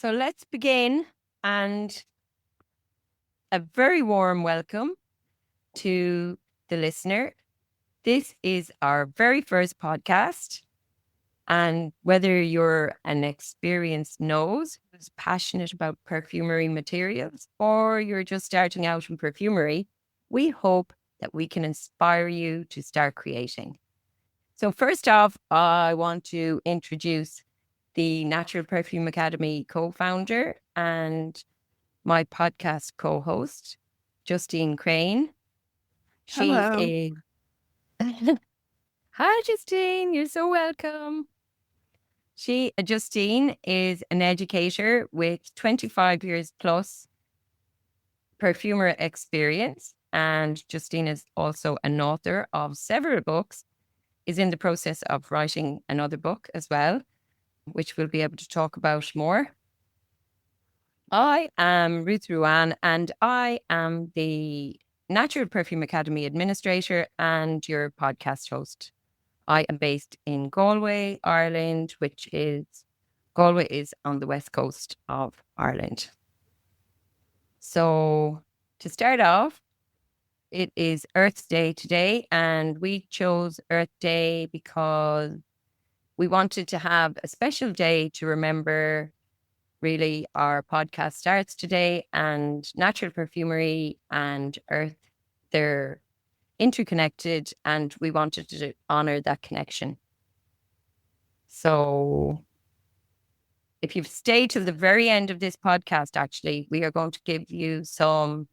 So let's begin, and a very warm welcome to the listener. This is our very first podcast. And whether you're an experienced nose who's passionate about perfumery materials or you're just starting out in perfumery, we hope that we can inspire you to start creating. So first off, I want to introduce the Natural Perfume Academy co-founder and my podcast co-host, Justine Crane. She Hello. is... Hi, Justine. You're so welcome. Justine is an educator with 25 years plus perfumer experience. And Justine is also an author of several books, is in the process of writing another book as well, which we'll be able to talk about more. I am Ruth Ruane, and I am the Natural Perfume Academy administrator and your podcast host. I am based in Galway, Ireland, Galway is on the west coast of Ireland. So to start off, it is Earth Day today, and we chose Earth Day because we wanted to have a special day to remember. Really, our podcast starts today, and Natural Perfumery and Earth, they're interconnected, and we wanted to honor that connection. So if you've stayed till the very end of this podcast, actually, we are going to give you some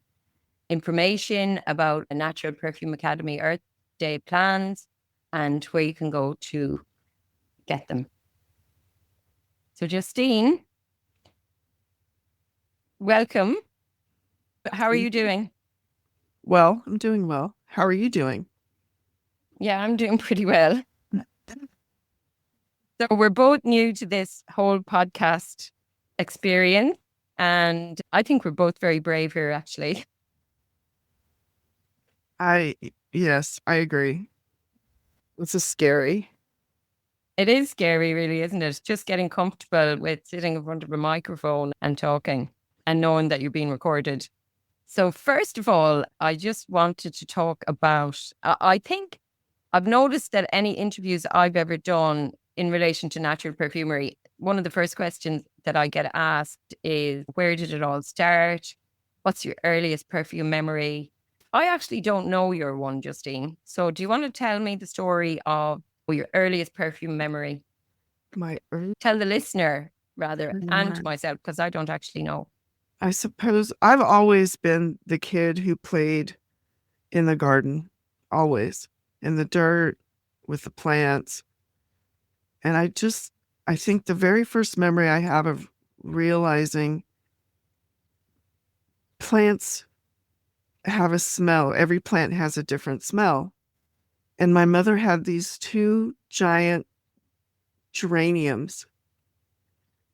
information about a Natural Perfume Academy Earth Day plans and where you can go to get them. So Justine, welcome. How are you doing? Well, I'm doing well. How are you doing? Yeah, I'm doing pretty well. So we're both new to this whole podcast experience, and I think we're both very brave here, actually. Yes, I agree. This is scary. It is scary, really, isn't it? Just getting comfortable with sitting in front of a microphone and talking and knowing that you're being recorded. So first of all, I just wanted to talk about, I think I've noticed that any interviews I've ever done in relation to natural perfumery, one of the first questions that I get asked is, where did it all start? What's your earliest perfume memory? I actually don't know your one, Justine. So do you want to tell me the story of your earliest perfume memory? Tell the listener, rather, and myself, because I don't actually know. I suppose I've always been the kid who played in the garden, always in the dirt with the plants. And I think the very first memory I have of realizing plants have a smell. Every plant has a different smell. And my mother had these two giant geraniums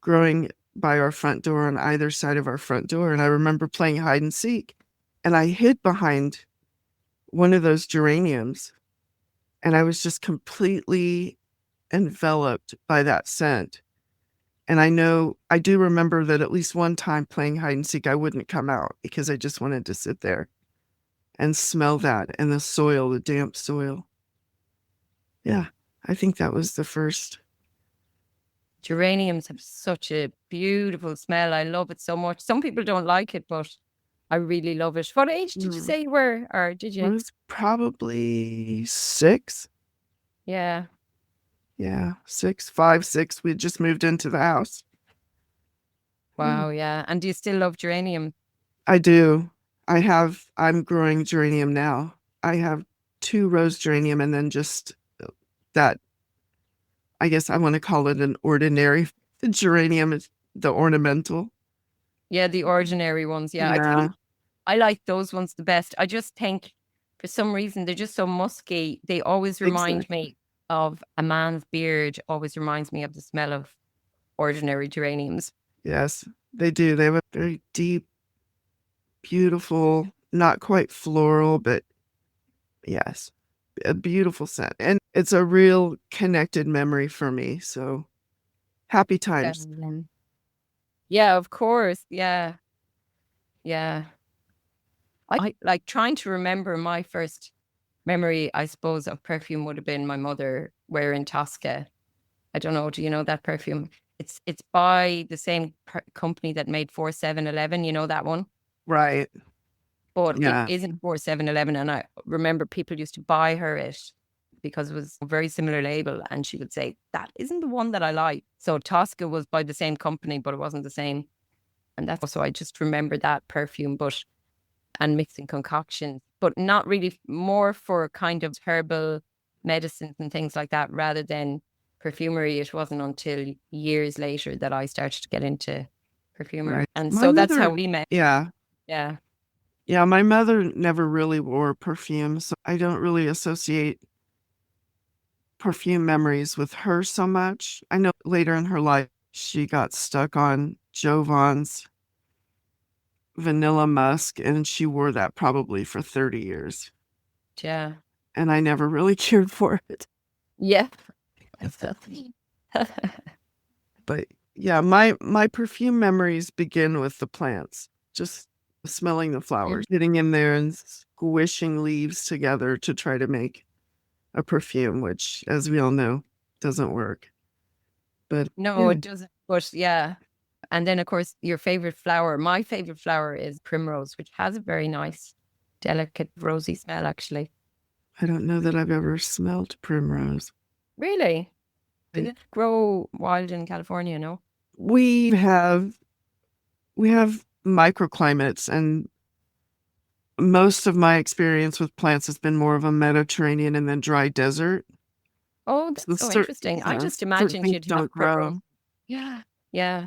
growing by our front door on either side of our front door. And I remember playing hide and seek, and I hid behind one of those geraniums, and I was just completely enveloped by that scent. And I do remember that at least one time playing hide and seek, I wouldn't come out because I just wanted to sit there and smell that and the soil, the damp soil. Yeah, I think that was the first. Geraniums have such a beautiful smell. I love it so much. Some people don't like it, but I really love it. What age did you say you were, or did you? I was probably 6. Yeah. Yeah, 6, 5, 6. We just moved into the house. Wow, yeah. And do you still love geranium? I do. I'm growing geranium now. I have 2 rose geranium and then just that, I guess I want to call it an ordinary geranium, is the ornamental. Yeah, the ordinary ones. Yeah, I think I like those ones the best. I just think for some reason they're just so musky. They always remind me of a man's beard, always reminds me of the smell of ordinary geraniums. Yes, they do. They have a very deep, beautiful, not quite floral, but yes, a beautiful scent. And it's a real connected memory for me. So happy times. Yeah, of course. Yeah. Yeah. I like trying to remember my first memory, I suppose, of perfume would have been my mother wearing Tosca. I don't know. Do you know that perfume? It's by the same company that made 4711. You know that one? Right. But it Yeah. isn't 4711. And I remember people used to buy her it because it was a very similar label. And she would say, that isn't the one that I like. So Tosca was by the same company, but it wasn't the same. And that's also, I just remember that perfume, but and mixing concoctions, but not really, more for kind of herbal medicines and things like that rather than perfumery. It wasn't until years later that I started to get into perfumery. Right. And My so that's how mother, we met. yeah. Yeah. Yeah, my mother never really wore perfume, so I don't really associate perfume memories with her so much. I know later in her life, she got stuck on Jovan's Vanilla Musk, and she wore that probably for 30 years. Yeah. And I never really cared for it. Yeah. But yeah, my perfume memories begin with the plants, just smelling the flowers, getting in there and squishing leaves together to try to make a perfume, which, as we all know, doesn't work. But No, yeah, it doesn't. But yeah. And then, of course, your favorite flower. My favorite flower is primrose, which has a very nice, delicate, rosy smell, actually. I don't know that I've ever smelled primrose. Really? Did I, it grow wild in California? No? we have microclimates, and most of my experience with plants has been more of a Mediterranean and then dry desert. Oh, So that's so interesting. I just certain imagined things you'd have don't primrose. grow. Yeah. Yeah.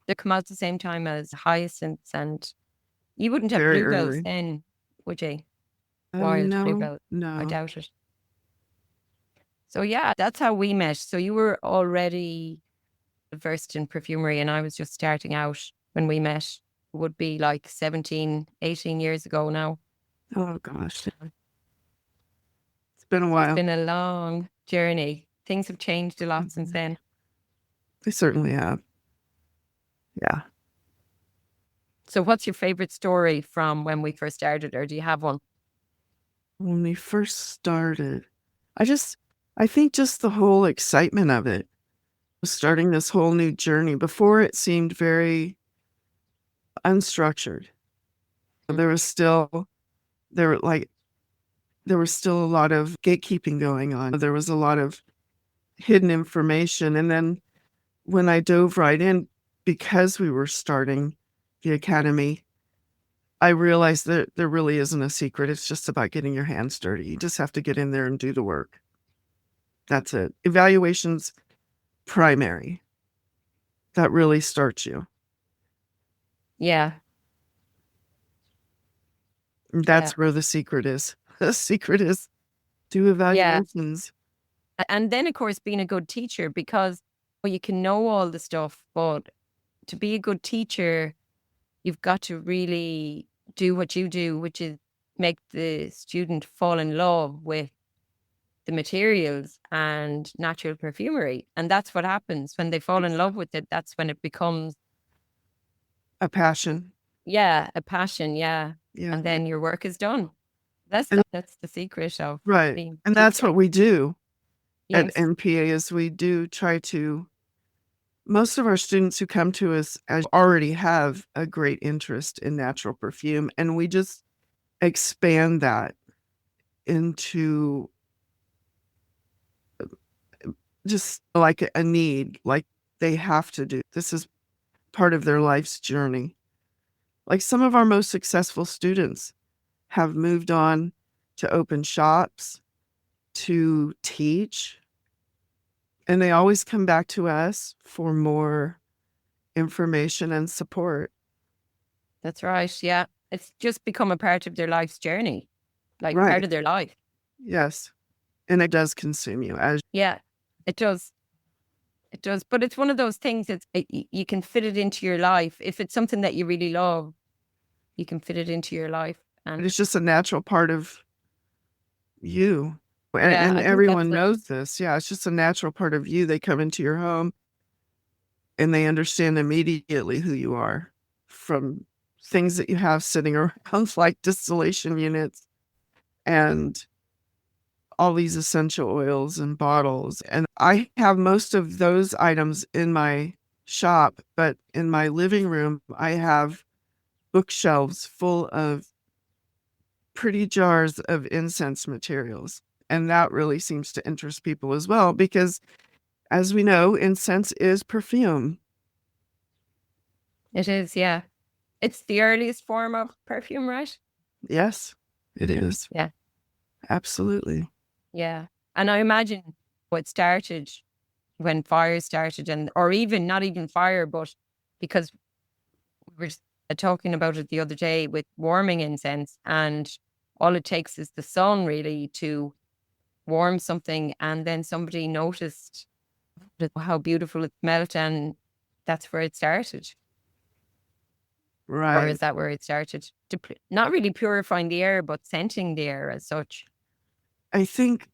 They come out at the same time as hyacinths, and you wouldn't have Very bluebells early. then, would you? Wild No, bluebell. I no. doubt it. So yeah, that's how we met. So you were already versed in perfumery and I was just starting out when we met. Would be like 17, 18 years ago now. Oh gosh, it's been a So it's while. been a long journey. Things have changed a lot since Mhm. then. They certainly have. Yeah. So what's your favorite story from when we first started, or do you have one? When we first started, I just, I think just the whole excitement of it, starting this whole new journey. Before it seemed very unstructured. Mm. There was still, there were like, there was still a lot of gatekeeping going on. There was a lot of hidden information. And then when I dove right in, because we were starting the academy, I realized that there really isn't a secret. It's just about getting your hands dirty. You just have to get in there and do the work. That's it. Evaluation's primary. That really starts you. Yeah, And yeah, that's where the secret is. The secret is do yeah. evaluations. And then, of course, being a good teacher, because well, you can know all the stuff, but to be a good teacher, you've got to really do what you do, which is make the student fall in love with the materials and natural perfumery. And that's what happens when they fall in love with it. That's when it becomes, A passion. yeah, a passion. Yeah. Yeah. And then your work is done. And That's the secret of right. being And a that's teacher. what we do at Yes. NPA is we do try to most of our students who come to us already have a great interest in natural perfume, and we just expand that into just like a need, like they have to do. This is part of their life's journey. Like some of our most successful students have moved on to open shops, to teach, and they always come back to us for more information and support. That's right. Yeah. It's just become a part of their life's journey, like part Right. of their life. Yes. And it does consume you as Yeah, it does. It does. But it's one of those things that you can fit it into your life. If it's something that you really love, you can fit it into your life. And it's just a natural part of you. yeah, And I think that's everyone it. knows this. Yeah, it's just a natural part of you. They come into your home and they understand immediately who you are from things that you have sitting around, like distillation units and all these essential oils and bottles. And I have most of those items in my shop, but in my living room, I have bookshelves full of pretty jars of incense materials. And that really seems to interest people as well, because as we know, incense is perfume. It is, yeah. It's the earliest form of perfume, right? Yes, it is. Yeah. Absolutely. Yeah. And I imagine what started when fire started, and or even not even fire, but because we were talking about it the other day with warming incense, and all it takes is the sun really to warm something, and then somebody noticed how beautiful it smelled, and that's where it started. Or is Right. that where it started? Not really purifying the air, but scenting the air as such. I think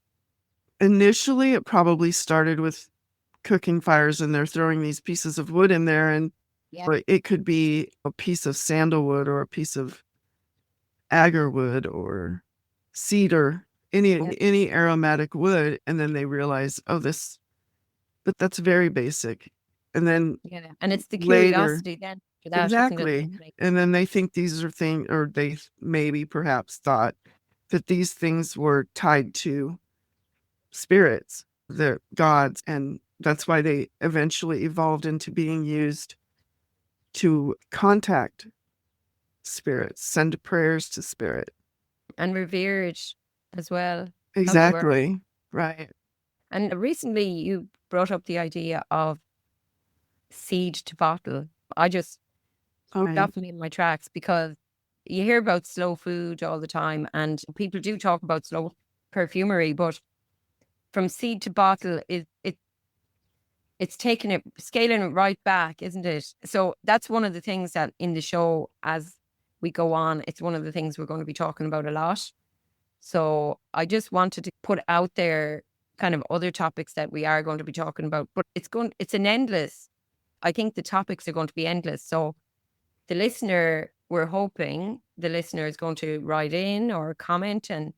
initially it probably started with cooking fires and they're throwing these pieces of wood in there, and Yeah. it could be a piece of sandalwood or a piece of agar wood or cedar, any aromatic wood, and then they realize, oh, this, but that's very basic. And then Yeah. And it's the later, curiosity then for that, isn't it? exactly. And then they think these are things, or they maybe perhaps thought that these things were tied to spirits, the gods, and that's why they eventually evolved into being used to contact spirits, send prayers to spirit. And revered as well. How they were. Exactly. Right. And recently you brought up the idea of seed to bottle. I just Okay. stopped me in my tracks because you hear about slow food all the time, and people do talk about slow perfumery, but from seed to bottle is it's taking it, scaling it right back, isn't it? So that's one of the things that in the show as we go on, it's one of the things we're going to be talking about a lot. So I just wanted to put out there kind of other topics that we are going to be talking about, but it's an endless, I think the topics are going to be endless. So the listener, we're hoping the listener is going to write in or comment and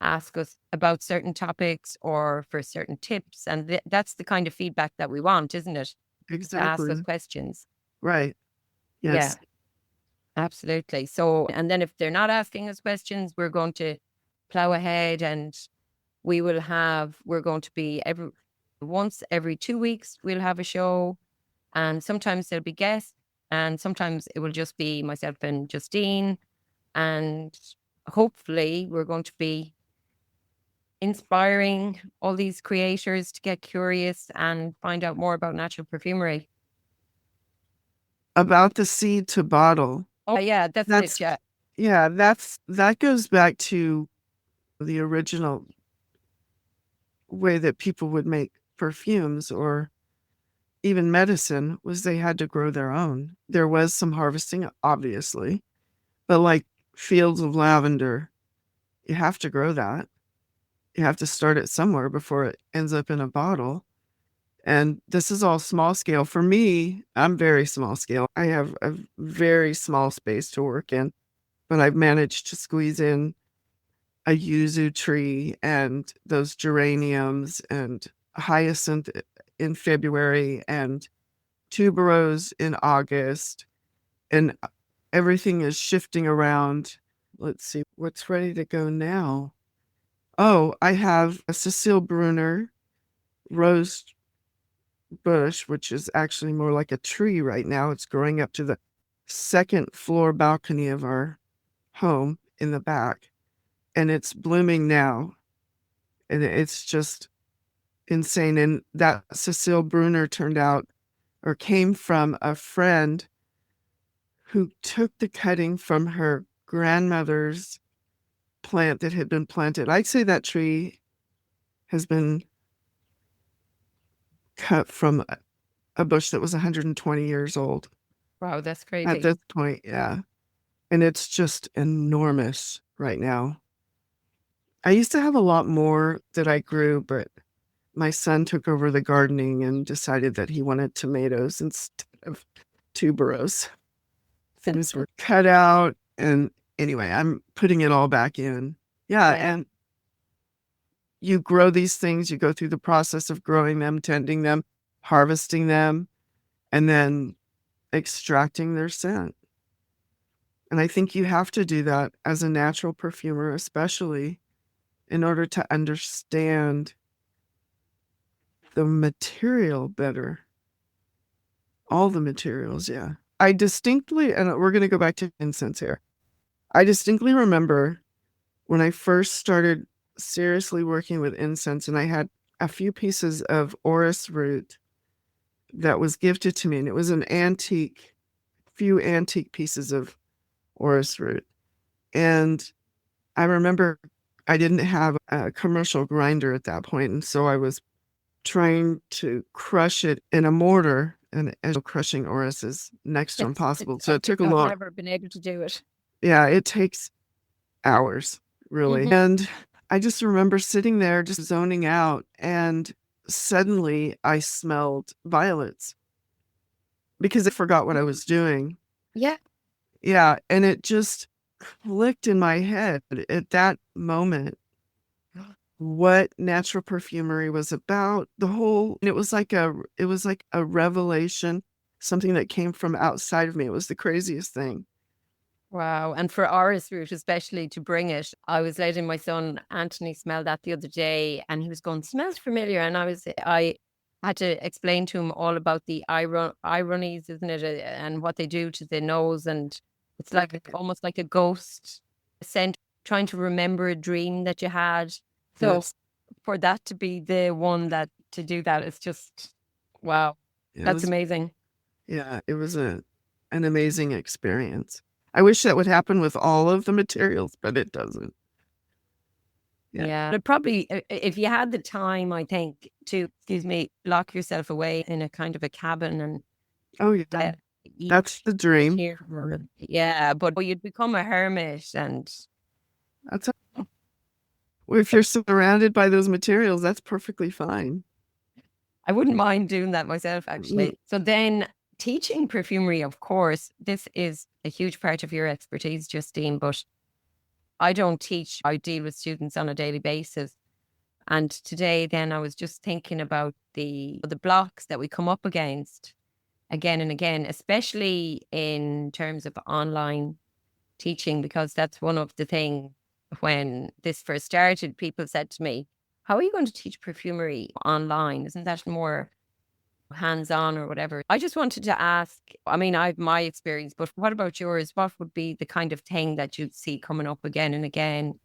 ask us about certain topics or for certain tips. And that's the kind of feedback that we want, isn't it? To ask us Exactly. questions. Right. Yeah, Yes. absolutely. So, and then if they're not asking us questions, we're going to plow ahead, and we're going to be once every 2 weeks, we'll have a show, and sometimes there'll be guests, and sometimes it will just be myself and Justine. And hopefully we're going to be inspiring all these creators to get curious and find out more about natural perfumery. About the seed to bottle. Oh, yeah, that's it. That's, Yeah. yeah, that goes back to the original way that people would make perfumes or even medicine, was they had to grow their own. There was some harvesting, obviously, but like fields of lavender, you have to grow that. You have to start it somewhere before it ends up in a bottle. And this is all small scale. For me, I'm very small scale. I have a very small space to work in, but I've managed to squeeze in a yuzu tree and those geraniums and hyacinth in February and tuberose in August. And everything is shifting around. Let's see what's ready to go now. Oh, I have a Cecile Brunner rose bush, which is actually more like a tree right now. It's growing up to the second floor balcony of our home in the back, and it's blooming now. And it's just insane. And that Cecile Brunner turned out or came from a friend who took the cutting from her grandmother's plant that had been planted. I'd say that tree has been cut from a bush that was 120 years old Wow, that's at crazy. this point. Yeah. And it's just enormous right now. I used to have a lot more that I grew, but my son took over the gardening and decided that he wanted tomatoes instead of tuberose. Things were cut out. And anyway, I'm putting it all back in. Yeah. And you grow these things, you go through the process of growing them, tending them, harvesting them, and then extracting their scent. And I think you have to do that as a natural perfumer, especially in order to understand the material better. All the materials, yeah. I distinctly, and we're going to go back to incense here. I distinctly remember when I first started seriously working with incense, and I had a few pieces of orris root that was gifted to me, and it was few antique pieces of orris root. And I remember I didn't have a commercial grinder at that point, and so I was trying to crush it in a mortar, and as crushing orris is next to impossible. So it took a long. I've never been able to do it. Yeah, it takes hours, really. And I just remember sitting there just zoning out, and suddenly I smelled violets because I forgot what I was doing. Yeah. Yeah, and it just clicked in my head at that moment what natural perfumery was about. It was like a revelation, something that came from outside of me. It was the craziest thing. Wow. And for orris root, especially to bring it, I was letting my son Anthony smell that the other day, and he was going, smells familiar. And I had to explain to him all about the ironies, isn't it? And what they do to the nose. And it's like almost like a ghost scent, trying to remember a dream that you had. So Yes. for that to be the one that to do that, it's just, wow. That's amazing. Yeah, it was an amazing experience. I wish that would happen with all of the materials, but it doesn't. Yeah. But probably if you had the time, I think, to, lock yourself away in a kind of a cabin and Oh, yeah. That's the dream. Yeah, but you'd become a hermit, and That's if you're surrounded by those materials, that's perfectly fine. I wouldn't mind doing that myself, actually. So then teaching perfumery, of course, this is a huge part of your expertise, Justine, but I don't teach. I deal with students on a daily basis. And today then I was just thinking about the blocks that we come up against again and again, especially in terms of online teaching, because that's one of the things when this first started, people said to me, how are you going to teach perfumery online? Isn't that more hands-on or whatever? I just wanted to ask, I mean, I've my experience, but what about yours? What would be the kind of thing that you'd see coming up again and again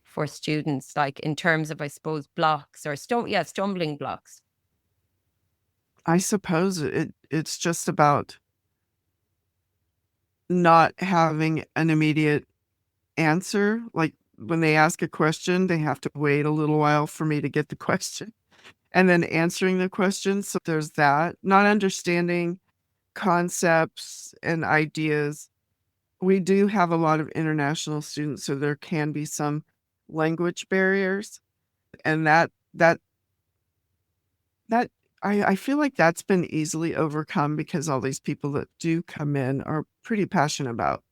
for students, like in terms of, I suppose, blocks or stumbling blocks? I suppose it's just about not having an immediate answer. Like when they ask a question, they have to wait a little while for me to get the question and then answering the question. So there's that, not understanding concepts and ideas. We do have a lot of international students, so there can be some language barriers. And that I feel like that's been easily overcome because all these people that do come in are pretty passionate about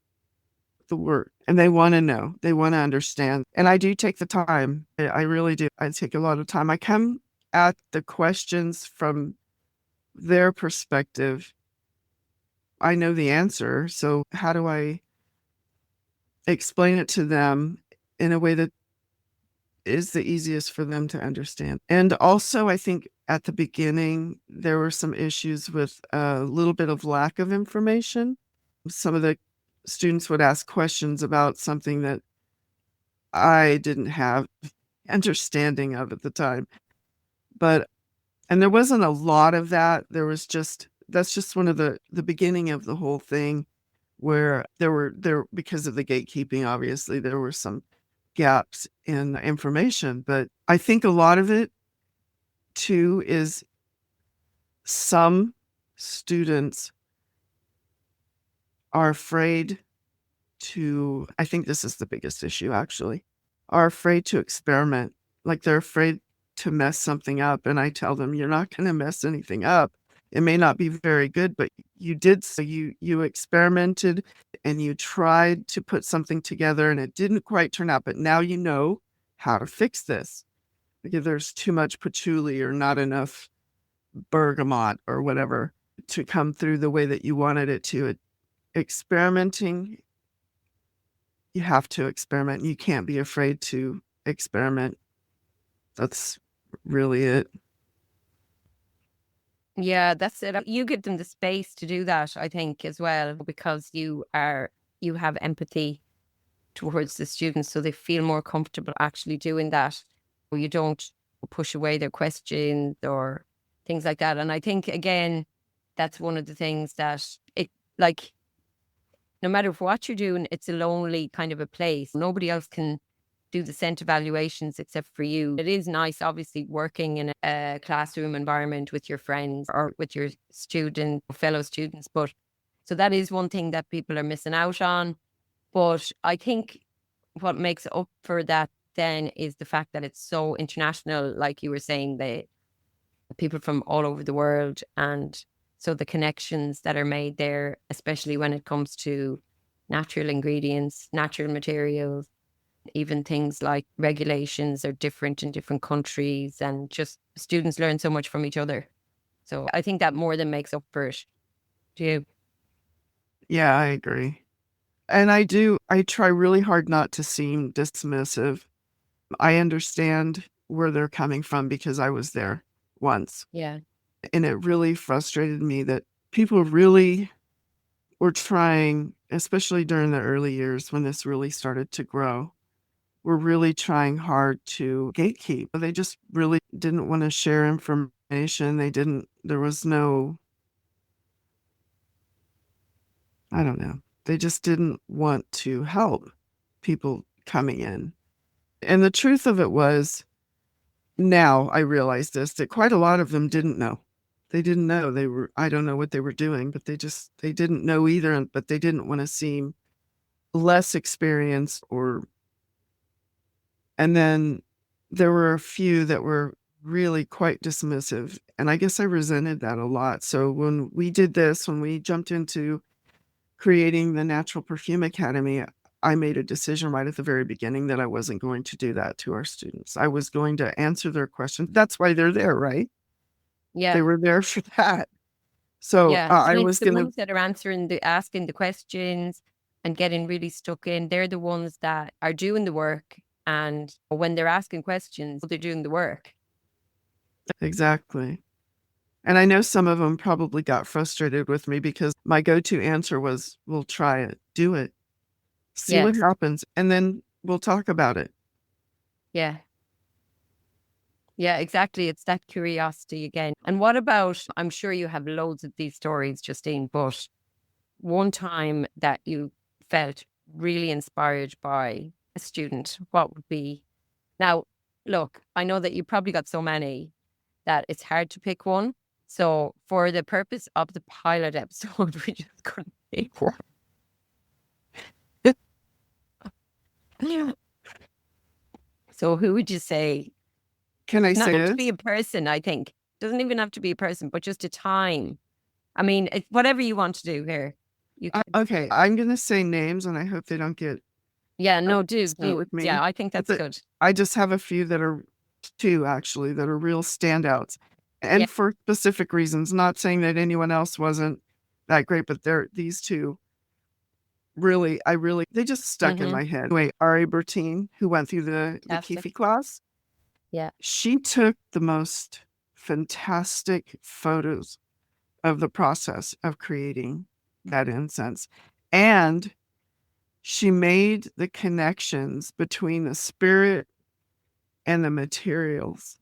the work and they want to know, they want to understand. And I do take the time. I really do. I take a lot of time. I come at the questions from their perspective. I know the answer. So how do I explain it to them in a way that is the easiest for them to understand? And also, I think at the beginning, there were some issues with a little bit of lack of information. Some of the students would ask questions about something that I didn't have understanding of at the time. And there wasn't a lot of that. That's just one of the beginning of the whole thing where there because of the gatekeeping, obviously, there were some gaps in information. But I think a lot of it too is some students are afraid I think this is the biggest issue actually, are afraid to experiment. Like they're afraid to mess something up. And I tell them, you're not going to mess anything up. It may not be very good, but you did. So you experimented and you tried to put something together and it didn't quite turn out. But now you know how to fix this. Because there's too much patchouli or not enough bergamot or whatever to come through the way that you wanted it to. Experimenting, you have to experiment. You can't be afraid to experiment. That's really it. Yeah, that's it. You give them the space to do that, I think, as well, because you have empathy towards the students, so they feel more comfortable actually doing that. You don't push away their questions or things like that. And I think, again, that's one of the things that like, no matter what you're doing, it's a lonely kind of a place. Nobody else can do the scent evaluations except for you. It is nice, obviously, working in a classroom environment with your friends or with your fellow students. But so that is one thing that people are missing out on. But I think what makes up for that then is the fact that it's so international, like you were saying, the people from all over the world. And so the connections that are made there, especially when it comes to natural ingredients, natural materials, even things like regulations are different in different countries, and just students learn so much from each other. So I think that more than makes up for it. Do you? Yeah, I agree. And I try really hard not to seem dismissive. I understand where they're coming from because I was there once. Yeah. And it really frustrated me that people really were trying, especially during the early years when this really started to grow, were really trying hard to gatekeep. They just really didn't want to share information. There was no, I don't know. They just didn't want to help people coming in. And the truth of it was, now I realize this, that quite a lot of them didn't know. They didn't know. I don't know what they were doing, but they didn't know either, but they didn't want to seem less experienced and then there were a few that were really quite dismissive. And I guess I resented that a lot. So when we jumped into creating the Natural Perfume Academy, I made a decision right at the very beginning that I wasn't going to do that to our students. I was going to answer their questions. That's why they're there, right? Yeah. They were there for that. So Yeah. I And it's was the going to, ones that are asking the questions and getting really stuck in. They're the ones that are doing the work. And when they're asking questions, they're doing the work. exactly. And I know some of them probably got frustrated with me because my go-to answer was, we'll try it, do it, see what Yes. happens, and then we'll talk about it. Yeah. Yeah, exactly. It's that curiosity again. And what about, I'm sure you have loads of these stories, Justine, but one time that you felt really inspired by a student, what would be? Now, look, I know that you probably got so many that it's hard to pick one. So for the purpose of the pilot episode, we just couldn't pick one. So who would you say? Can I Not say to be this? a person, I think. Doesn't even have to be a person, but just a time. I mean, whatever you want to do here. You can. Okay, I'm going to say names and I hope they don't get Yeah, no, upset do. with Yeah, me. I think that's But good. I just have a few that are two actually that are real standouts. Yeah. And for specific reasons, not saying that anyone else wasn't that great, but these two really, they just stuck in Mm-hmm. my head. Anyway, Ari Bertine, who went through the Fantastic. Keefe class, Yeah. she took the most fantastic photos of the process of creating that incense. And she made the connections between the spirit and the materials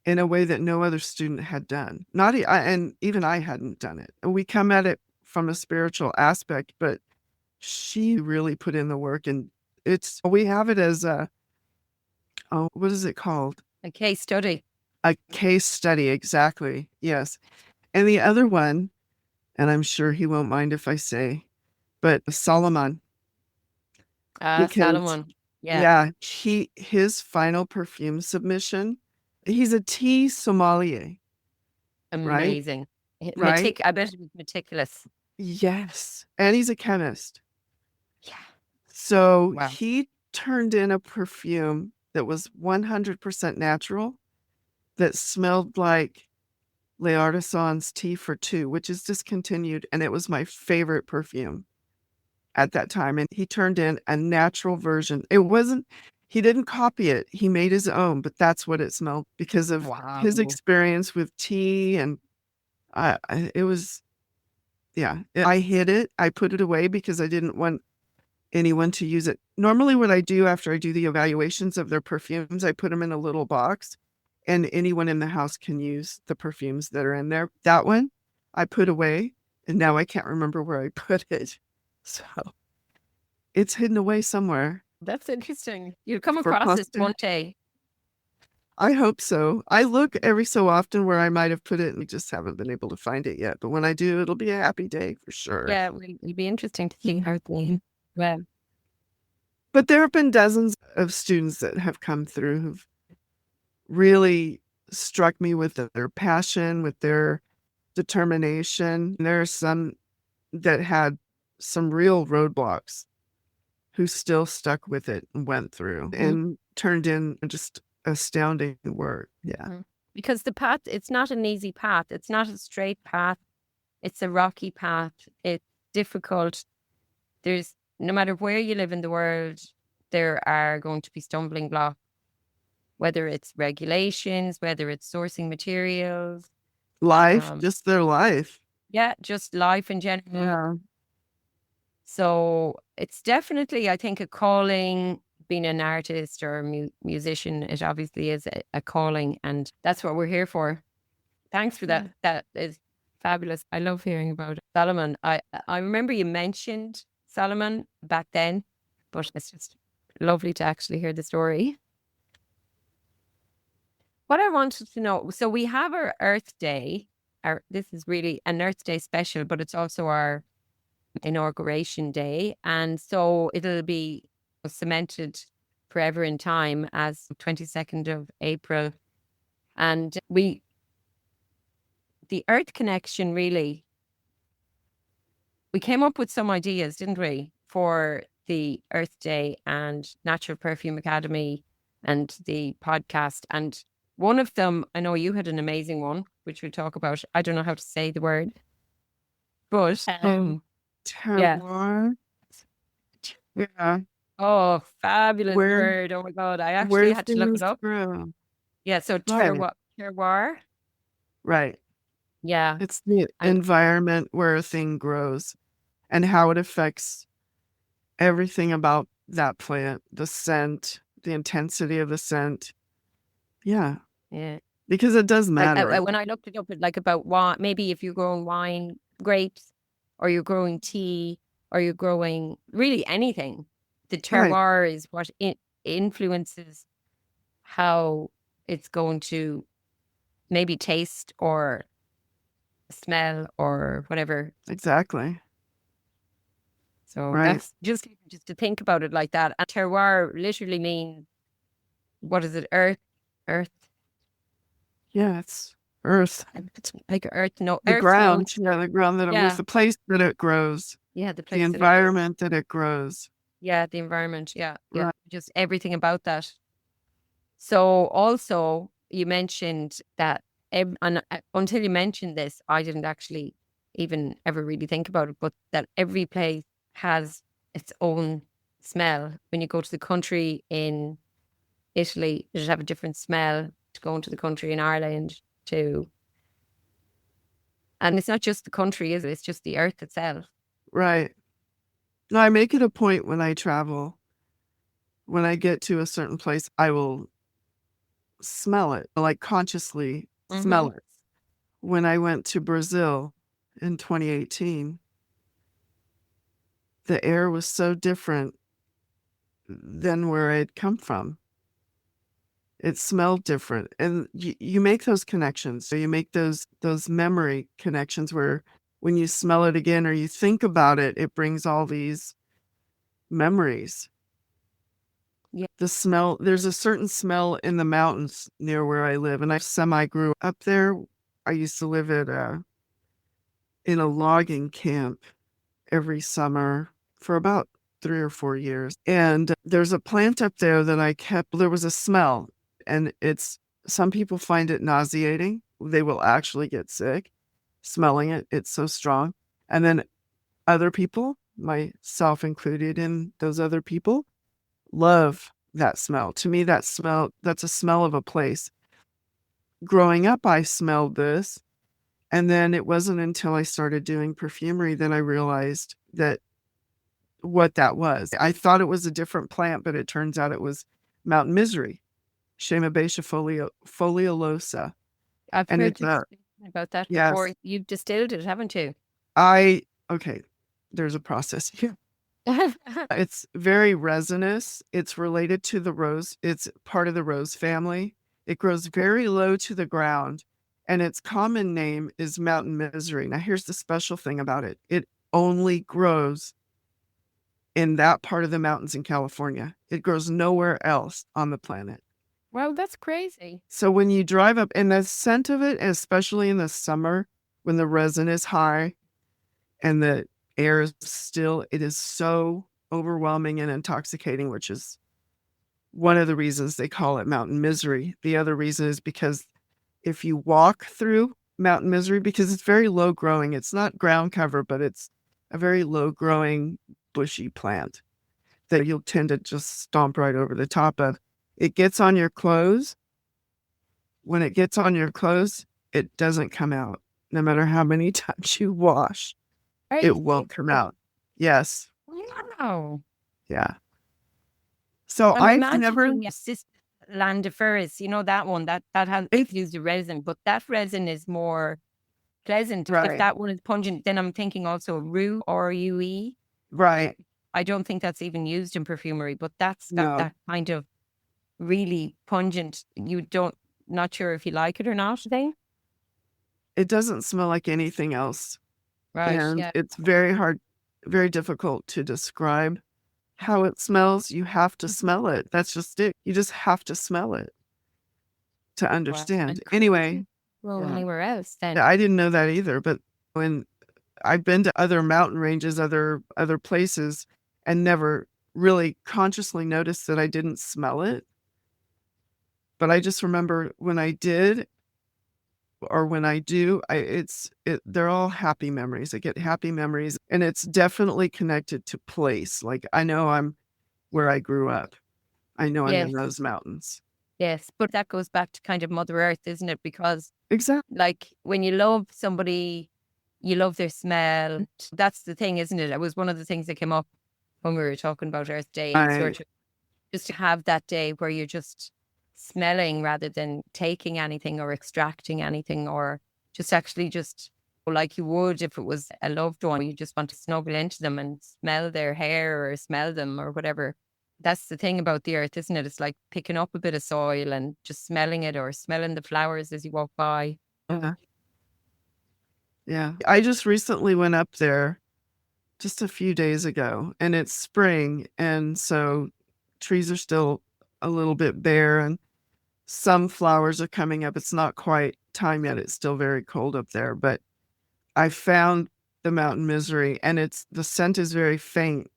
in a way that no other student had done. And even I hadn't done it. We come at it from a spiritual aspect, but she really put in the work, and we have it as what is it called? A case study. A case study, exactly. Yes. And the other one, and I'm sure he won't mind if I say, but Solomon, because Salomon. Yeah. yeah, his final perfume submission He's a tea sommelier, right? Amazing. Right? I bet it was meticulous. Yes. And he's a chemist. Yeah. So Wow. he turned in a perfume that was 100% natural, that smelled like Les Artisans Tea for Two, which is discontinued. And it was my favorite perfume at that time. And he turned in a natural version. He didn't copy it. He made his own, but that's what it smelled because of his Wow. experience with tea. And it was, yeah, I hid it. I put it away because I didn't want anyone to use it. Normally, what I do after I do the evaluations of their perfumes, I put them in a little box and anyone in the house can use the perfumes that are in there. That one I put away and now I can't remember where I put it. So it's hidden away somewhere That's interesting. You'll come for across this posterity. one day. I hope so. I look every so often where I might have put it and just haven't been able to find it yet. But when I do, it'll be a happy day for sure. Yeah, it'll be interesting to see how they. Well, But there have been dozens of students that have come through who've really struck me with their passion, with their determination. There are some that had some real roadblocks who still stuck with it and went through and turned in just astounding work. Yeah. because the path, it's not an easy path. It's not a straight path. It's a rocky path. It's difficult. There's no matter where you live in the world, there are going to be stumbling blocks, whether it's regulations, whether it's sourcing materials, Life, just their life. yeah, just life in general. Yeah. So it's definitely, I think, a calling. Being an artist or a musician, it obviously is a calling, and that's what we're here for. Thanks for that. That is fabulous. I love hearing about it. Solomon. I remember you mentioned Solomon back then, but it's just lovely to actually hear the story. What I wanted to know, so we have our Earth Day. This is really an Earth Day special, but it's also our inauguration day. And so it'll be cemented forever in time as 22nd of April. And the Earth connection, really, we came up with some ideas, didn't we, for the Earth Day and Natural Perfume Academy and the podcast. And one of them, I know you had an amazing one, which we'll talk about. I don't know how to say the word, but yeah. Terroir. Yeah. Oh, fabulous Where word. Oh my God. I actually where had to look things it up. grow. Yeah. So Right. terroir. Right. Yeah. It's the And environment where a thing grows and how it affects everything about that plant, the scent, the intensity of the scent. Yeah, yeah, because it does like matter. when I looked it up, like about wine, maybe if you're growing wine, grapes, or you're growing tea, or you're growing really anything, the Right. terroir is what influences how it's going to maybe taste or smell or whatever. Exactly. So Right. that's just to think about it like that. And terroir literally means, what is it? Earth. Yeah, it's earth. It's like earth. No, The earth ground. knows. Yeah, the ground that it was, Yeah, the place that it grows, yeah. The the place that it grows. environment that it grows. Yeah, the environment. Yeah, yeah. Right. Just everything about that. So also, you mentioned that, and until you mentioned this, I didn't actually even ever really think about it, but that every place has its own smell. When you go to the country in Italy, it have a different smell to go into the country in Ireland too. And it's not just the country, is it? It's just the earth itself. Right. No, I make it a point when I travel, when I get to a certain place, I will smell it, like consciously smell it. When I went to Brazil in 2018, the air was so different than where I'd come from. It smelled different. And you make those connections. So you make those memory connections where when you smell it again or you think about it, it brings all these memories. Yeah. The smell, there's a certain smell in the mountains near where I live, and I semi grew up there. I used to live in a logging camp every summer for about 3 or 4 years. And there's a plant up there that I kept, there was a smell, and some people find it nauseating. They will actually get sick smelling it. It's so strong. And then other people, myself included in those other people, love that smell. To me, that's a smell of a place. Growing up, I smelled this. And then it wasn't until I started doing perfumery that I realized that what that was. I thought it was a different plant, but it turns out it was mountain misery, Shamabacia foliolosa. I've And heard it's you speak about that before. yes, You've distilled it, haven't you? okay, there's a process here. It's very resinous. It's related to the rose. It's part of the rose family. It grows very low to the ground, and its common name is mountain misery. Now, here's the special thing about it. It only grows in that part of the mountains in California. It grows nowhere else on the planet. Wow, that's crazy. So when you drive up, and the scent of it, especially in the summer when the resin is high and the air is still, it is so overwhelming and intoxicating, which is one of the reasons they call it mountain misery. The other reason is because if you walk through mountain misery, because it's very low growing, it's not ground cover, but it's a very low growing bushy plant that you'll tend to just stomp right over the top of. It gets on your clothes. When it gets on your clothes, it doesn't come out. No matter how many times you wash, it won't come out. Yes. Wow. Yeah. So I'm I've never, imagining landiferous, you know, that one that has it's used a resin, but that resin is more pleasant. If right, that one is pungent, then I'm thinking also Rue or UE. right. I don't think that's even used in perfumery, but that's got No, that kind of really pungent. You don't, not sure if you like it or not thing. it doesn't smell like anything else. Right. And Yeah. it's very hard, very difficult to describe how it smells. You have to smell it. That's just it. You just have to smell it to Wow. understand. And Anyway, couldn't go yeah. anywhere else then. Yeah, I didn't know that either. But when I've been to other mountain ranges, other places, and never really consciously noticed that I didn't smell it. But I just remember when I did, or when I do, they're all happy memories. I get happy memories, and it's definitely connected to place. Like I know I'm where I grew up. I know I'm in Yes. those mountains. Yes. But that goes back to kind of Mother Earth, isn't it? Because Exactly. like when you love somebody, you love their smell. That's the thing, isn't it? It was one of the things that came up when we were talking about Earth Day and I sort of just to have that day where you're just smelling rather than taking anything or extracting anything or just actually just like you would if it was a loved one. You just want to snuggle into them and smell their hair or smell them or whatever. That's the thing about the earth, isn't it? It's like picking up a bit of soil and just smelling it or smelling the flowers as you walk by. uh, yeah. I just recently went up there just a few days ago, and it's spring, and so trees are still a little bit bare, and some flowers are coming up. It's not quite time yet. It's still very cold up there, but I found the mountain misery, and the scent is very faint.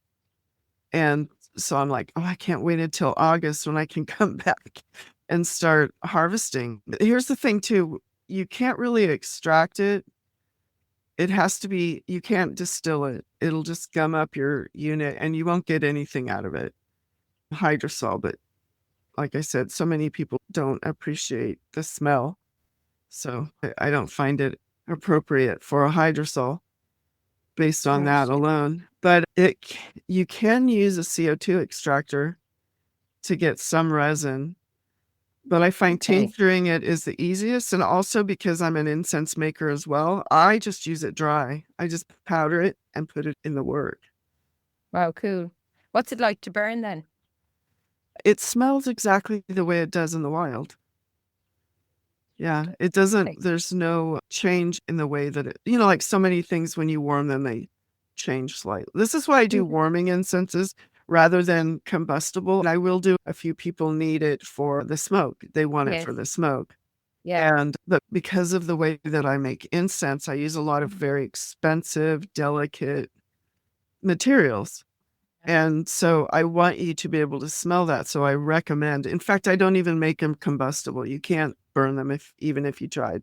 And so I'm like, oh, I can't wait until August when I can come back and start harvesting. Here's the thing too, you can't really extract it. It has to be, you can't distill it. It'll just gum up your unit and you won't get anything out of it. Hydrosol, but like I said, so many people don't appreciate the smell. So I don't find it appropriate for a hydrosol based on Right. that alone. But you can use a CO2 extractor to get some resin, but I find Okay. tincturing it is the easiest. And also because I'm an incense maker as well, I just use it dry. I just powder it and put it in the work. Wow, cool. What's it like to burn then? It smells exactly the way it does in the wild. Yeah, it doesn't, Like, there's no change in the way that like so many things when you warm them, they change slightly. This is why I do mhm. warming incenses rather than combustible. And I will do, a few people need it for the smoke. They want it Yes. for the smoke. Yeah. But because of the way that I make incense, I use a lot of very expensive, delicate materials. And so I want you to be able to smell that. So I recommend, in fact, I don't even make them combustible. You can't burn them even if you tried.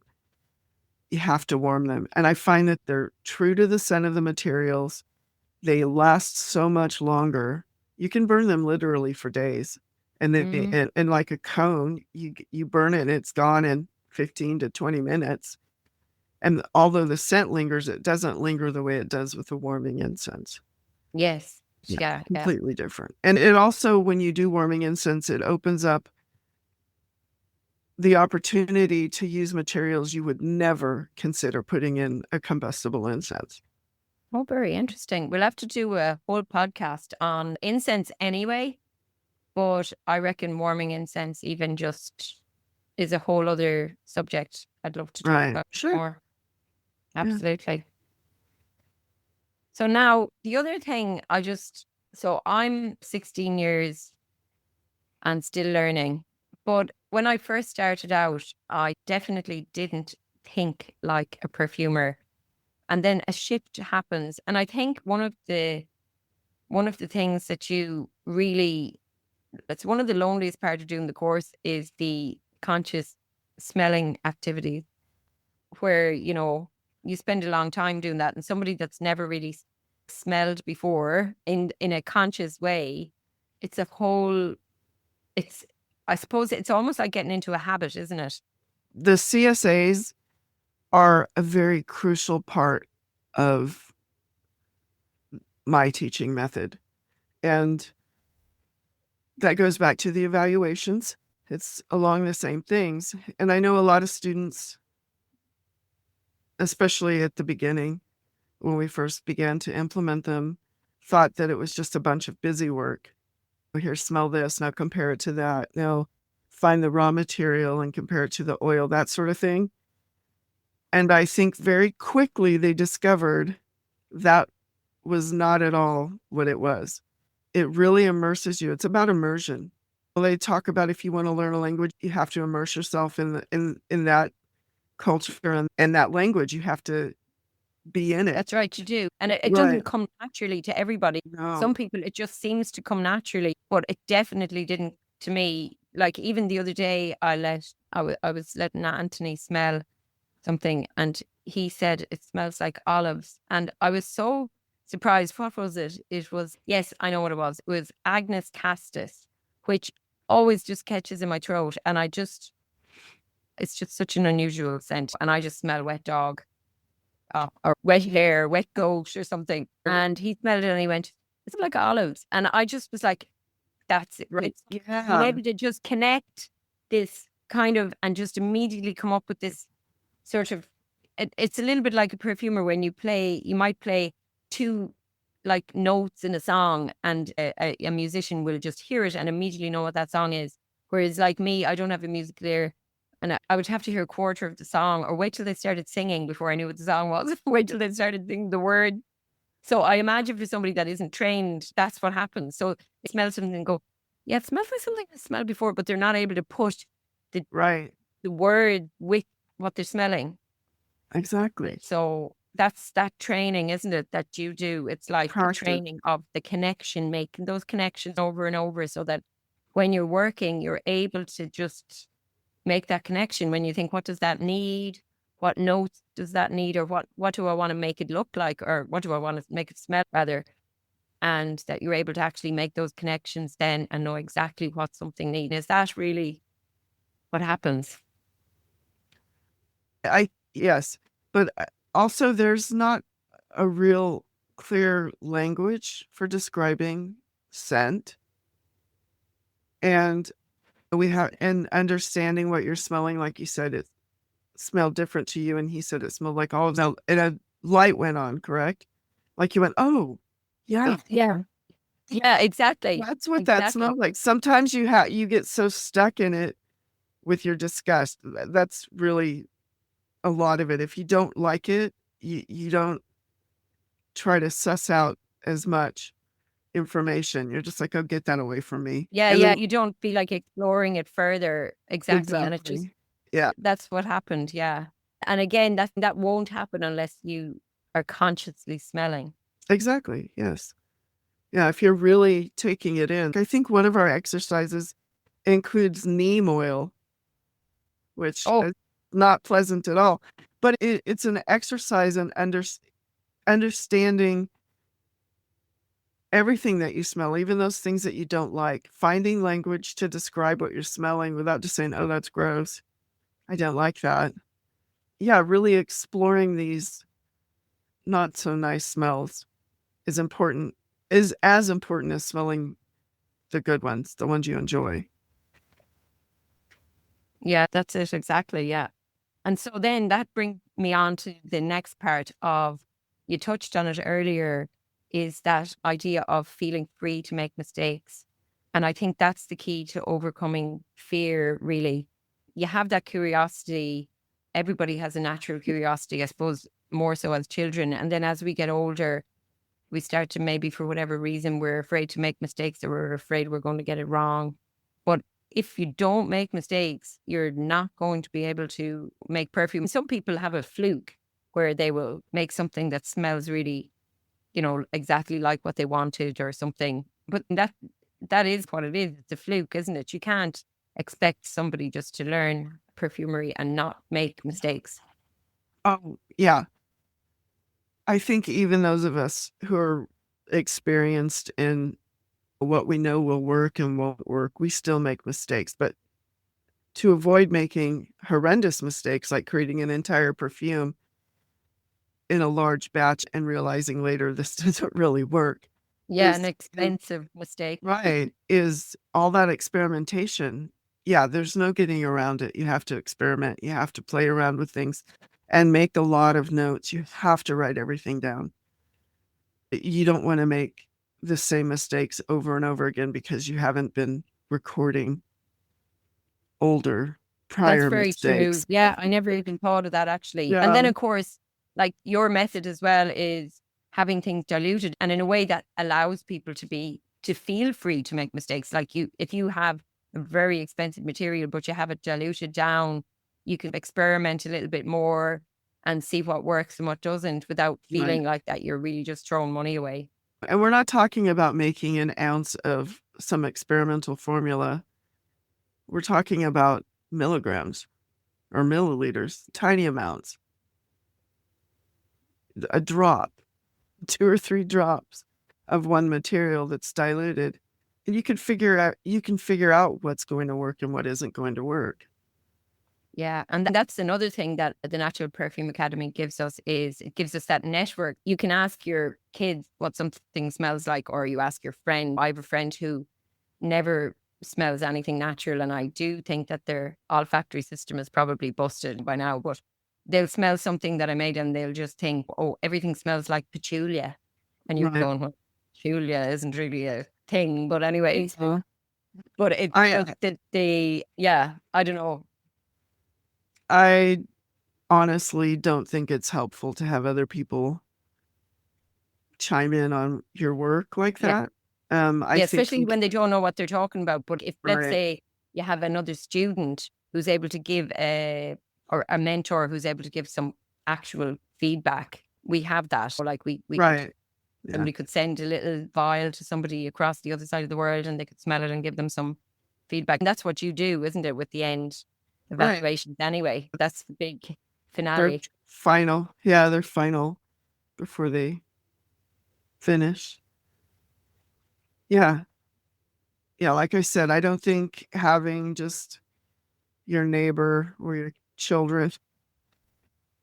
You have to warm them. And I find that they're true to the scent of the materials. They last so much longer. You can burn them literally for days. And then Mm-hmm. and like a cone, you burn it and it's gone in 15 to 20 minutes. And although the scent lingers, it doesn't linger the way it does with the warming incense. Yes. Yeah, Yeah. Yeah. completely different. And it also, when you do warming incense, it opens up the opportunity to use materials you would never consider putting in a combustible incense. Oh, very interesting. We'll have to do a whole podcast on incense anyway, but I reckon warming incense even just is a whole other subject I'd love to talk Right. about Sure. more. Yeah. Absolutely. So now the other thing so I'm 16 years and still learning. But when I first started out, I definitely didn't think like a perfumer. And then a shift happens. And I think one of the things that that's one of the loneliest part of doing the course is the conscious smelling activity where, you spend a long time doing that. And somebody that's never really smelled before in a conscious way, it's a whole, it's, I suppose it's almost like getting into a habit, isn't it? The CSAs are a very crucial part of my teaching method. And that goes back to the evaluations. It's along the same things. And I know a lot of students, especially at the beginning, when we first began to implement them, thought that it was just a bunch of busy work. Here, smell this, now compare it to that. Now find the raw material and compare it to the oil, that sort of thing. And I think very quickly they discovered that was not at all what it was. It really immerses you. It's about immersion. Well, they talk about, if you want to learn a language, you have to immerse yourself in that culture and that language. You have to be in it. That's right, you do. And it Right. doesn't come naturally to everybody. No. Some people, it just seems to come naturally, but it definitely didn't to me. Like even the other day, I was letting Anthony smell something and he said it smells like olives. And I was so surprised. What was it? It was, yes, I know what it was. It was Agnes Castus, which always just catches in my throat. And it's just such an unusual scent. And I just smell wet dog or wet hair, wet goat or something. And he smelled it and he went, it's like olives. And I just was like, that's it. Right. It's being Yeah. able to just connect this kind of and just immediately come up with this sort of, it's a little bit like a perfumer when you might play two like notes in a song and a musician will just hear it and immediately know what that song is. Whereas like me, I don't have a music ear and I would have to hear a quarter of the song or wait till they started singing before I knew what the song was. Wait till they started singing the word. So I imagine for somebody that isn't trained, that's what happens. So they smell something and go, yeah, it smells like something I smelled before, but they're not able to put the, Right. the word with what they're smelling. Exactly. So that's that training, isn't it, that you do? It's like the Practice. training of the connection, making those connections over and over so that when you're working, you're able to just make that connection when you think, what does that need? What notes does that need? Or what do I want to make it look like? Or what do I want to make it smell rather? And that you're able to actually make those connections then and know exactly what something needs. Is that really what happens? Yes, but also there's not a real clear language for describing scent. And and understanding what you're smelling, like you said, it smelled different to you. And he said it smelled like olives. Now, and a light went on, correct? Like you went, oh, yeah, Yeah. Yeah, exactly. that's what that Exactly. smelled like. Sometimes you get so stuck in it with your disgust. That's really a lot of it. If you don't like it, you don't try to suss out as much. information. You're just like, oh, get that away from me. Yeah, And yeah. then You don't feel like exploring it further. Exactly. And it just, exactly. Yeah, that's what happened. Yeah. And again, that won't happen unless you are consciously smelling. exactly. Yes. Yeah, if you're really taking it in. I think one of our exercises includes neem oil, which Oh, is not pleasant at all. But it's an exercise in understanding everything that you smell, even those things that you don't like, finding language to describe what you're smelling without just saying, oh, that's gross. I don't like that. Yeah, really exploring these not so nice smells is important, is as important as smelling the good ones, the ones you enjoy. yeah, that's it. Exactly. Yeah. And so then that brings me on to the next part of, you touched on it earlier, is that idea of feeling free to make mistakes. And I think that's the key to overcoming fear, really. You have that curiosity. Everybody has a natural curiosity, I suppose, more so as children. And then as we get older, we start to, maybe for whatever reason, we're afraid to make mistakes, or we're afraid we're going to get it wrong. But if you don't make mistakes, you're not going to be able to make perfume. Some people have a fluke where they will make something that smells really, exactly like what they wanted or something. But that is what it is. It's a fluke, isn't it? You can't expect somebody just to learn perfumery and not make mistakes. Oh, yeah. I think even those of us who are experienced in what we know will work and won't work, we still make mistakes. But to avoid making horrendous mistakes like creating an entire perfume in a large batch and realizing later this doesn't really work Yeah, an is expensive mistake. right, is all that experimentation. Yeah, there's no getting around it. You have to experiment. You have to play around with things and make a lot of notes. You have to write everything down. You don't want to make the same mistakes over and over again because you haven't been recording older That's prior very true. mistakes. Yeah, I never even thought of that actually. And Yeah, then, of course, like your method as well is having things diluted and in a way that allows people to feel free to make mistakes. Like if you have a very expensive material, but you have it diluted down, you can experiment a little bit more and see what works and what doesn't without right. feeling like that you're really just throwing money away. And we're not talking about making an ounce of some experimental formula. We're talking about milligrams or milliliters, tiny amounts, a drop, 2 or 3 drops of one material that's diluted. And you can figure out what's going to work and what isn't going to work. Yeah. And that's another thing that the Natural Perfume Academy gives us, is it gives us that network. You can ask your kids what something smells like, or you ask your friend. I have a friend who never smells anything natural. And I do think that their olfactory system is probably busted by now, but they'll smell something that I made and they'll just think, oh, everything smells like petulia. And you're Right. going, well, petulia isn't really a thing. But anyway, but it's I just that yeah, I don't know. I honestly don't think it's helpful to have other people chime in on your work like Yeah. that. I Yeah, think especially when they don't know what they're talking about. But if, let's right, say, you have another student who's able to give or a mentor who's able to give some actual feedback, we have that. Or like we could, right, yeah, somebody could send a little vial to somebody across the other side of the world and they could smell it and give them some feedback. And that's what you do, isn't it, with the end right. evaluations anyway? That's the big They're finale. final. Yeah, they're final before they finish. Yeah, yeah. Like I said, I don't think having just your neighbor or your children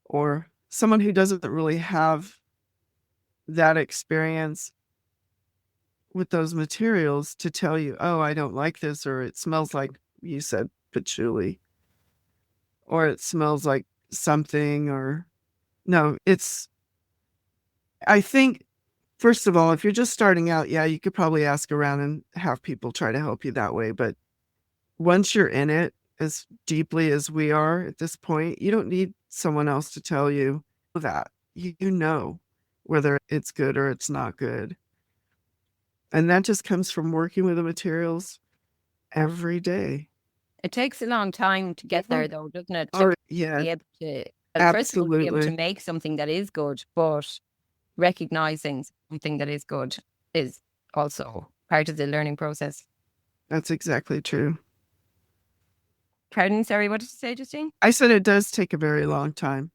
or someone who doesn't really have that experience with those materials to tell you, oh, I don't like this, or it smells like you said patchouli, or it smells like something, or no, I think, first of all, if you're just starting out, yeah, you could probably ask around and have people try to help you that way. But once you're in it as deeply as we are at this point, you don't need someone else to tell you that. You know whether it's good or it's not good. And that just comes from working with the materials every day. It takes a long time to get there, though, doesn't it? To Yeah, be able to, first of all, to be able to absolutely. make something that is good, but recognizing something that is good is also part of the learning process. That's exactly true. Pardon, sorry, what did you say, Justine? I said it does take a very long time.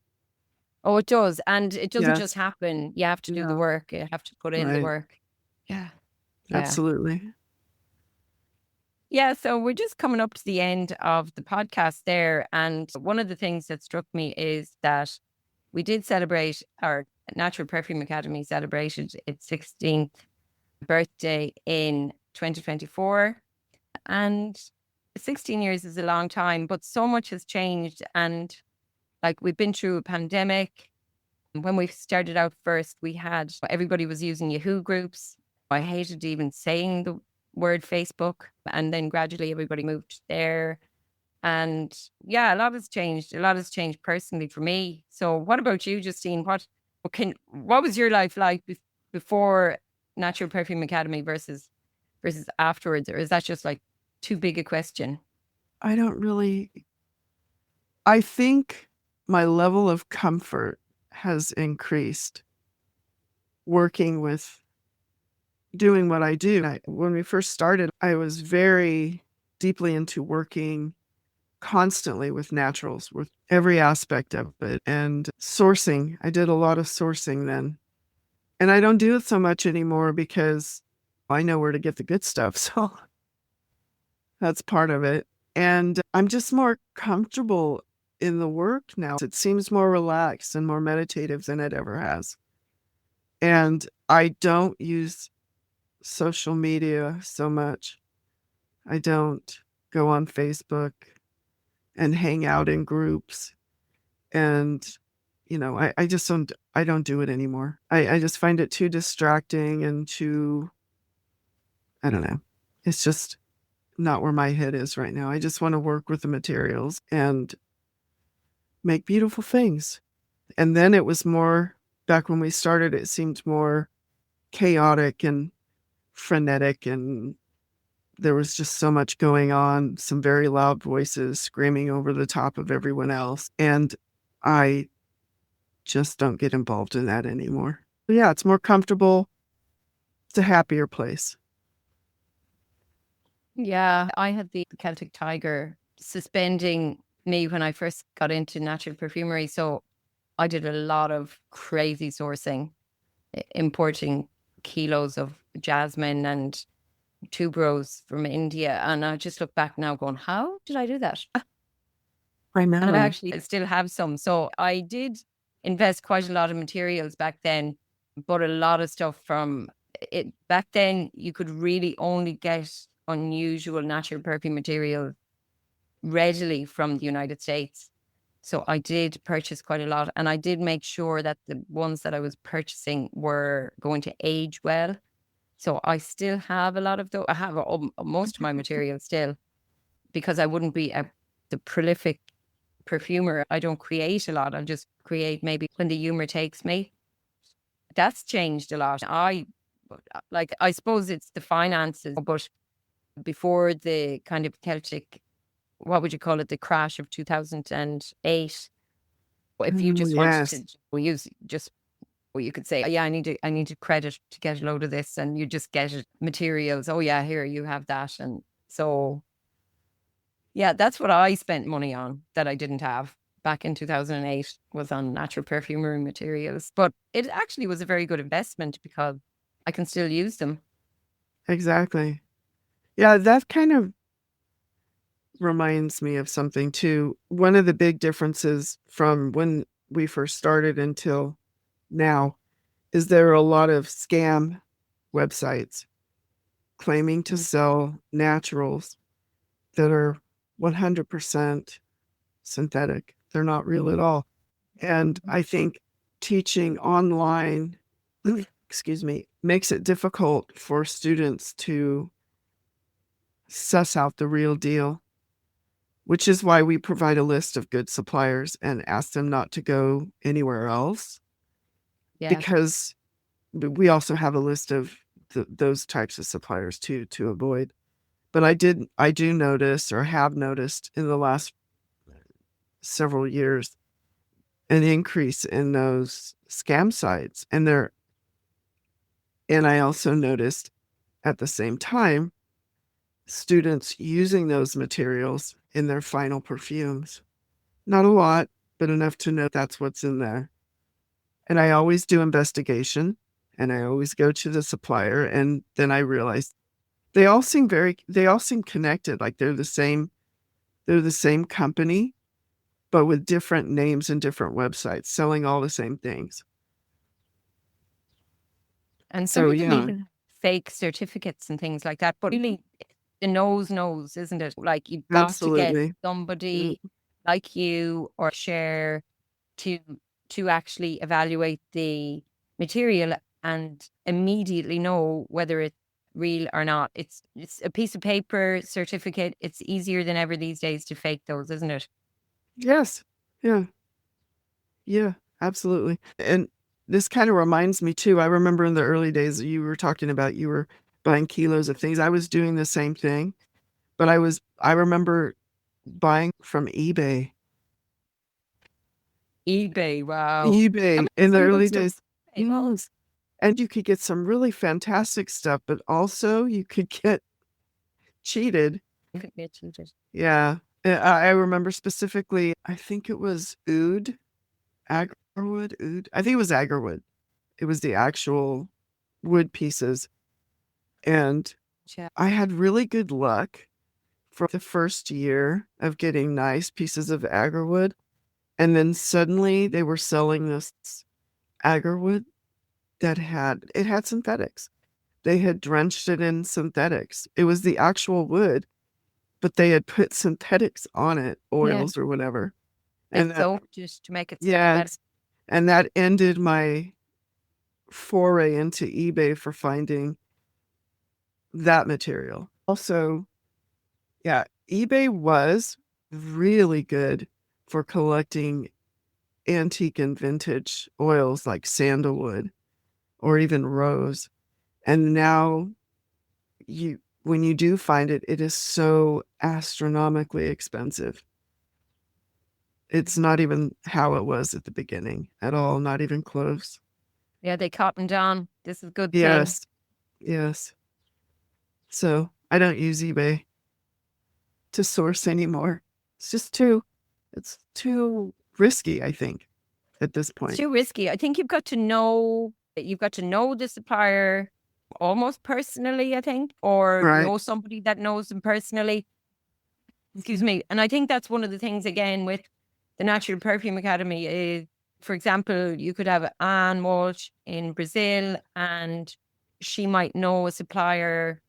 Oh, it does. And it doesn't just Yes. happen. You have to do the No. work. You have to put in the Right. work. Yeah. Yeah. Absolutely. Yeah. So we're just coming up to the end of the podcast there. And one of the things that struck me is that we did celebrate our Natural Perfume Academy celebrated its 16th birthday in 2024. And 16 years is a long time, but so much has changed. And like we've been through a pandemic. When we started out first, we had everybody was using Yahoo groups. I hated even saying the word Facebook. And then gradually everybody moved there. And yeah, a lot has changed. A lot has changed personally for me. So what about you, Justine? What was your life like before Natural Perfume Academy versus afterwards? Or is that just like too big a question? I don't really, I think my level of comfort has increased working with doing what I do. When we first started, I was very deeply into working constantly with naturals, with every aspect of it, and sourcing. I did a lot of sourcing then. And I don't do it so much anymore because I know where to get the good stuff. So that's part of it. And I'm just more comfortable in the work now. It seems more relaxed and more meditative than it ever has. And I don't use social media so much. I don't go on Facebook and hang out in groups. And, I just I don't do it anymore. I just find it too distracting and too, I don't know. It's just not where my head is right now. I just want to work with the materials and make beautiful things. And then it was more, back when we started, it seemed more chaotic and frenetic, and there was just so much going on, some very loud voices screaming over the top of everyone else. And I just don't get involved in that anymore. But yeah, it's more comfortable. It's a happier place. Yeah, I had the Celtic Tiger suspending me when I first got into natural perfumery. So I did a lot of crazy sourcing, importing kilos of jasmine and tuberose from India. And I just look back now going, how did I do that? I And I know. actually still have some. So I did invest quite a lot of materials back then, but a lot of stuff from it. Back then, you could really only get unusual natural perfume material readily from the United States. So I did purchase quite a lot, and I did make sure that the ones that I was purchasing were going to age well. So I still have a lot of those. I have most of my material still because I wouldn't be the prolific perfumer. I don't create a lot. I just create maybe when the humor takes me. That's changed a lot. I suppose it's the finances, but before the kind of Celtic, what would you call it, the crash of 2008, if you just wanted Yes, to use just, well, you could say, yeah, I need a credit to get a load of this, and you just get it, materials. Oh yeah, here you have that, and so yeah, that's what I spent money on that I didn't have back in 2008 was on natural perfumery materials. But it actually was a very good investment because I can still use them. exactly. Yeah, that kind of reminds me of something too. One of the big differences from when we first started until now is there are a lot of scam websites claiming to Mm. sell naturals that are 100% synthetic. They're not real at all. And I think teaching online, excuse me, makes it difficult for students to suss out the real deal, which is why we provide a list of good suppliers and ask them not to go anywhere else, Yeah. because we also have a list of those types of suppliers too, to avoid. But I do notice, or have noticed in the last several years, an increase in those scam sites. And I also noticed at the same time students using those materials in their final perfumes. Not a lot, but enough to know that's what's in there. And I always do investigation, and I always go to the supplier, and then I realize they all seem connected, like they're the same company, but with different names and different websites selling all the same things. And some of them even have fake certificates and things like that. But really, the knows, isn't it? Like you've got to get somebody like you or share to actually evaluate the material and immediately know whether it's real or not. It's a piece of paper certificate. It's easier than ever these days to fake those, isn't it? Yes. Yeah. Yeah, absolutely. And this kind of reminds me too, I remember in the early days you were talking about you were buying kilos of things. I was doing the same thing, but I remember buying from eBay. eBay, wow. eBay in the early days. Yes. And you could get some really fantastic stuff, but also you could get cheated. Yeah. I remember specifically, I think it was oud, agarwood, oud. I think it was agarwood. It was the actual wood pieces. And I had really good luck for the first year of getting nice pieces of agarwood. And then suddenly they were selling this agarwood that had synthetics. They had drenched it in synthetics. It was the actual wood, but they had put synthetics on it, oils or whatever. And so just to make it yes. And that ended my foray into eBay for finding that material. Also, yeah, eBay was really good for collecting antique and vintage oils like sandalwood or even rose. And now when you do find it, it is so astronomically expensive. It's not even how it was at the beginning at all, not even close. Yeah, they cottoned on. This is a good Yes. thing. Yes. So I don't use eBay to source anymore. It's too risky, I think, at this point. It's too risky. I think you've got to know the supplier almost personally, I think, or know somebody that knows them personally. Excuse me. And I think that's one of the things, again, with the Natural Perfume Academy is, for example, you could have Anne Walsh in Brazil and she might know a supplier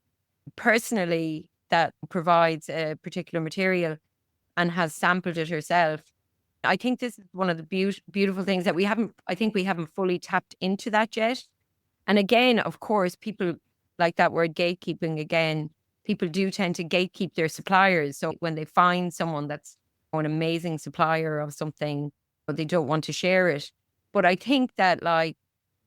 personally that provides a particular material and has sampled it herself. I think this is one of the beautiful things that we haven't fully tapped into that yet. And again, of course, people like that word gatekeeping again. People do tend to gatekeep their suppliers. So when they find someone that's an amazing supplier of something, but they don't want to share it. But I think that like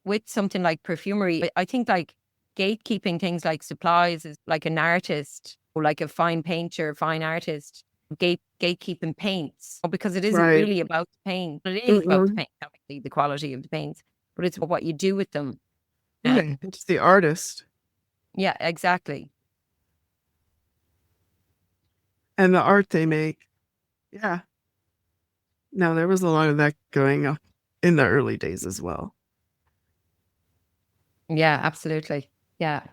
with something like perfumery, I think like gatekeeping things like supplies is like an artist or like a fine painter, fine artist, gatekeeping paints, because it isn't really about the paint. It is about the paint, obviously, the quality of the paints, but it's what you do with them. It's the artist. Yeah, exactly. And the art they make. Yeah. No, there was a lot of that going on in the early days as well. Yeah, absolutely. Yeah.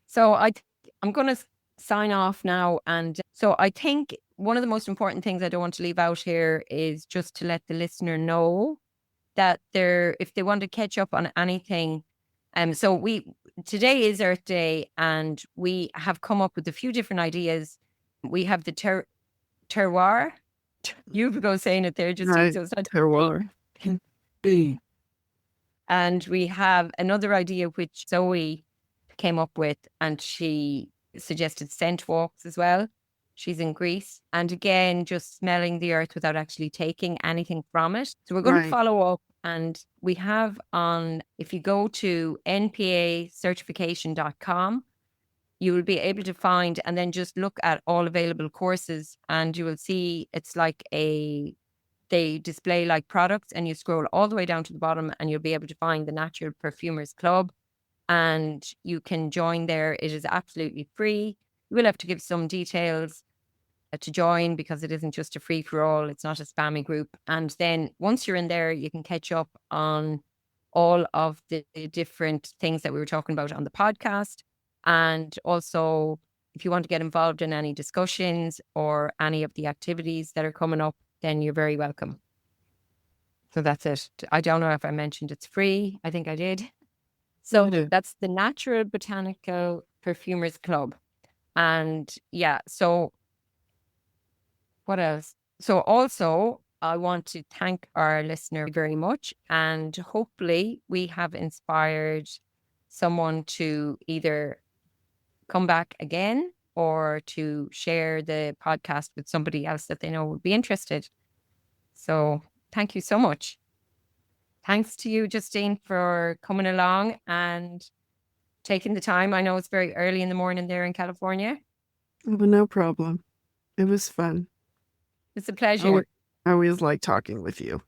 So I'm going to sign off now. And so I think one of the most important things I don't want to leave out here is just to let the listener know that if they want to catch up on anything, so today is Earth Day and we have come up with a few different ideas. We have the terroir. You go saying it there, Justine. So it's not terroir. And we have another idea which Zoe came up with, and she suggested scent walks as well. She's in Greece. And again, just smelling the earth without actually taking anything from it. So we're going to follow up And we have on, if you go to npacertification.com, you will be able to find and then just look at all available courses, and you will see it's like they display like products, and you scroll all the way down to the bottom and you'll be able to find the Natural Perfumers Club, and you can join there. It is absolutely free. You will have to give some details to join because it isn't just a free for all. It's not a spammy group. And then once you're in there, you can catch up on all of the different things that we were talking about on the podcast. And also, if you want to get involved in any discussions or any of the activities that are coming up, then you're very welcome. So that's it. I don't know if I mentioned it's free. I think I did. So that's the Natural Botanical Perfumers Club. And yeah, so what else? So also, I want to thank our listener very much. And hopefully we have inspired someone to either come back again or to share the podcast with somebody else that they know would be interested. So thank you so much. Thanks to you, Justine, for coming along and taking the time. I know it's very early in the morning there in California. Oh, no problem. It was fun. It's a pleasure. I always like talking with you.